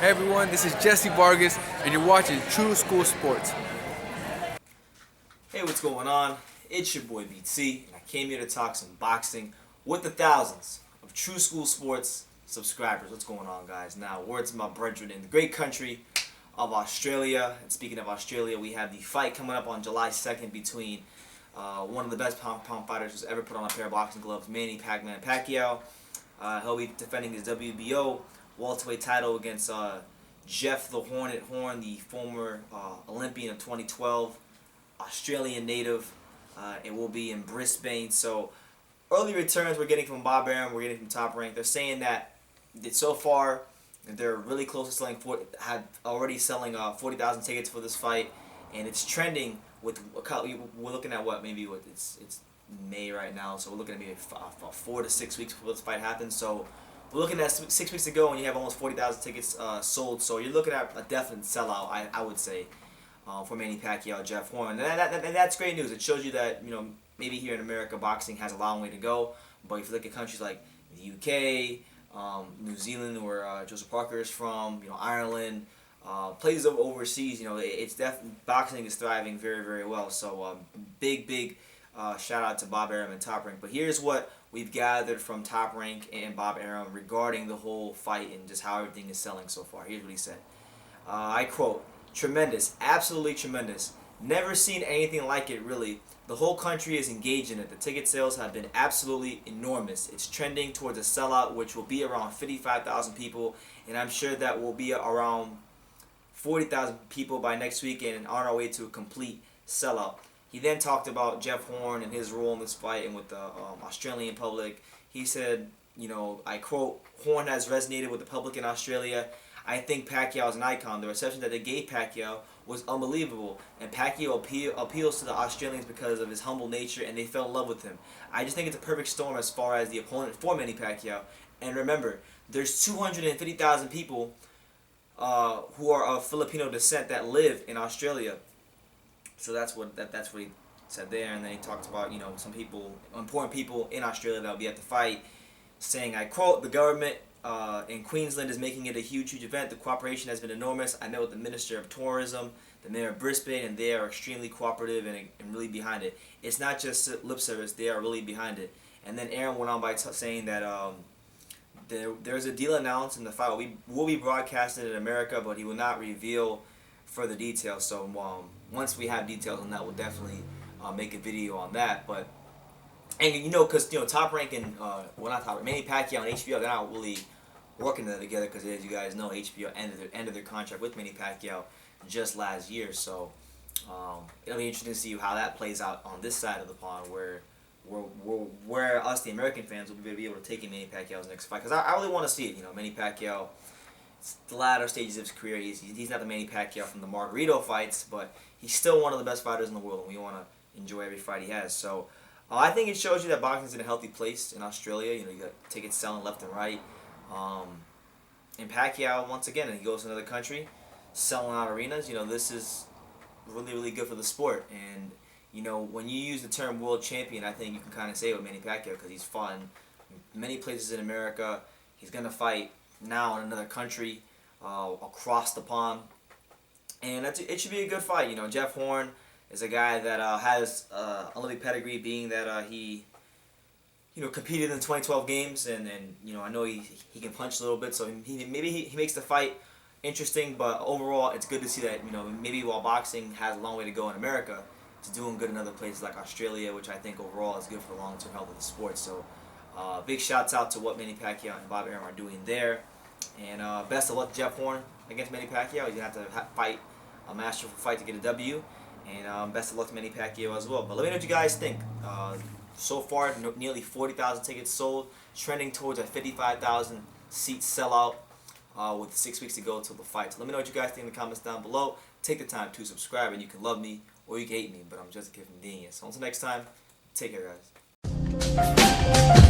Hey everyone, this is Jesse Vargas, and you're watching True School Sports. Hey, what's going on? It's your boy BT, and I came here to talk some boxing with the thousands of True School Sports subscribers. What's going on, guys? Now, words of my brethren in the great country of Australia. And speaking of Australia, we have the fight coming up on July 2nd between one of the best pound fighters who's ever put on a pair of boxing gloves, Manny Pacquiao. He'll be defending his WBO welterweight title against Jeff the Hornet Horn, the former Olympian of 2012, Australian native. It will be in Brisbane. So early returns we're getting from Bob Arum, we're getting from Top Rank. They're saying that so far they're really close to selling, already selling 40,000 tickets for this fight, and it's trending with, we're looking at what, maybe what, it's May right now, so we're looking at maybe 4 to 6 weeks before this fight happens. So we're looking at 6 weeks ago, and you have almost 40,000 tickets sold. So you're looking at a definite sellout, I would say, for Manny Pacquiao, Jeff Horn. And that's great news. It shows you that, you know, maybe here in America, boxing has a long way to go. But if you look at countries like the UK, New Zealand, where Joseph Parker is from, you know, Ireland, places overseas, you know, boxing is thriving very, very well. So big shout out to Bob Arum and Top Rank. But here's what we've gathered from Top Rank and Bob Arum regarding the whole fight and just how everything is selling so far. Here's what he said. I quote, "Tremendous, absolutely tremendous. Never seen anything like it, really. The whole country is engaged in it. The ticket sales have been absolutely enormous. It's trending towards a sellout, which will be around 55,000 people, and I'm sure that will be around 40,000 people by next week and on our way to a complete sellout." He then talked about Jeff Horn and his role in this fight and with the Australian public. He said, you know, I quote, "Horn has resonated with the public in Australia. I think Pacquiao is an icon. The reception that they gave Pacquiao was unbelievable, and Pacquiao appeals to the Australians because of his humble nature, and they fell in love with him. I just think it's a perfect storm as far as the opponent for Manny Pacquiao. And remember, there's 250,000 people who are of Filipino descent that live in Australia." So that's what he said there, and then he talked about, you know, some people, important people in Australia that will be at the fight, saying, I quote, "The government in Queensland is making it a huge event. The cooperation has been enormous. I met with the Minister of Tourism, the Mayor of Brisbane, and they are extremely cooperative and really behind it. It's not just lip service, they are really behind it." And then Aaron went on by saying that there's a deal announced in the fight. Will be broadcasted in America, but he will not reveal further details. So once we have details on that, we'll definitely make a video on that. But and you know, because you know, Top Rank and well, not Top Rank, Manny Pacquiao and HBO, they're not really working together because, as you guys know, HBO ended their contract with Manny Pacquiao just last year. So it'll be interesting to see how that plays out on this side of the pond, where us, the American fans, will be able to take in Manny Pacquiao's next fight. Because I really want to see it. You know, Manny Pacquiao, it's the latter stages of his career. He's not the Manny Pacquiao from the Margarito fights, but he's still one of the best fighters in the world, and we want to enjoy every fight he has. So I think it shows you that boxing's in a healthy place in Australia. You know, you got tickets selling left and right. And Pacquiao, once again, he goes to another country, selling out arenas. You know, this is really, really good for the sport. And you know, when you use the term world champion, I think you can kind of say it with Manny Pacquiao because he's fought in many places in America. He's gonna fight now in another country, across the pond, and it should be a good fight. You know, Jeff Horn is a guy that has Olympic pedigree, being that he, you know, competed in the 2012 games, and you know, I know he can punch a little bit, so maybe he makes the fight interesting. But overall, it's good to see that, you know, maybe while boxing has a long way to go in America, it's doing good in other places like Australia, which I think overall is good for the long-term health of the sport. So big shouts out to what Manny Pacquiao and Bob Arum are doing there. And best of luck to Jeff Horn against Manny Pacquiao. He's going to have to fight a masterful fight to get a W. And best of luck to Manny Pacquiao as well. But let me know what you guys think. So far, nearly 40,000 tickets sold, trending towards a 55,000 seat sellout with 6 weeks to go until the fight. So let me know what you guys think in the comments down below. Take the time to subscribe, and you can love me or you can hate me, but I'm just a kid from Genius. So until next time, take care, guys.